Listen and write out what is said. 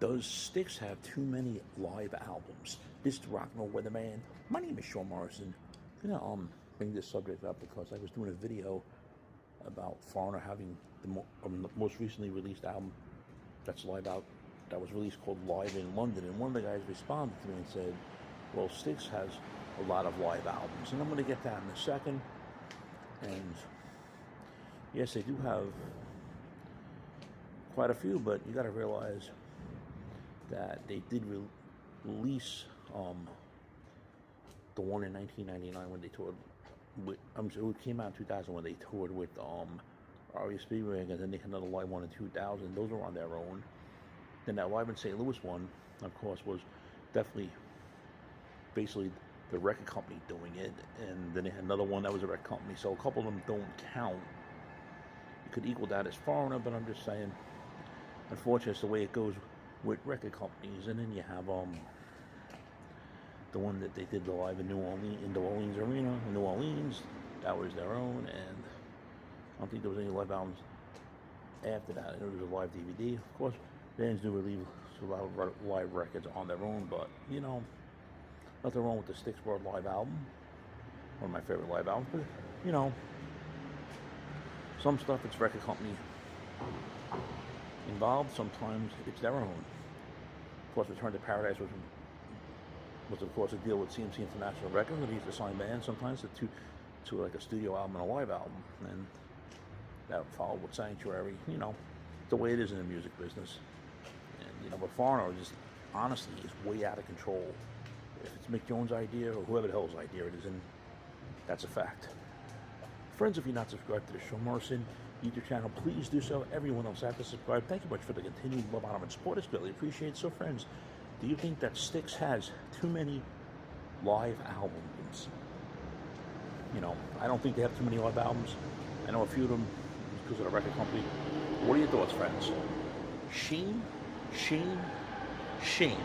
Does Styx have too many live albums? This is Rock and Roll Weatherman. My name is Morrison. I'm gonna bring this subject up because I was doing a video about Foreigner having the most recently released album that's live out, that was released, called Live in London, and one of the guys responded to me and said, well, Styx has a lot of live albums, and I'm going to get that in a second. And yes, they do have quite a few, but you got to realize that they did release the one in 1999 when they toured with, it came out in 2000 when they toured with RE Speedway, and then they had another live one in 2000. Those were on their own. Then that live in St. Louis one, of course, was definitely basically the record company doing it, and then they had another one that was a record company. So a couple of them don't count. You could equal that as Foreigner, but I'm just saying, unfortunately, it's the way it goes with record companies. And then you have the one that they did the live in New Orleans Arena in New Orleans. That was their own, and I don't think there was any live albums after that. It was a live DVD. Of course, bands do release a lot of live records on their own, but you know, nothing wrong with the Styx World live album. One of my favorite live albums, but you know, some stuff it's record company involved. Sometimes it's their own. Of course, Return to Paradise was of course a deal with CMC International Records, and they used to sign bands sometimes to like a studio album and a live album, and that followed with Sanctuary. You know, the way it is in the music business. And you know, but Foreigner just honestly is way out of control. If it's Mick Jones' idea or whoever the hell's idea it is, and that's a fact. Friends, if you're not subscribed to the show, Morrison YouTube channel, please do so. Everyone else have to subscribe. Thank you much for the continued love, honor, and support. It's greatly appreciated. So, friends, do you think that Styx has too many live albums? You know, I don't think they have too many live albums. I know a few of them because of the record company. What are your thoughts, friends? Shame, shame, shame.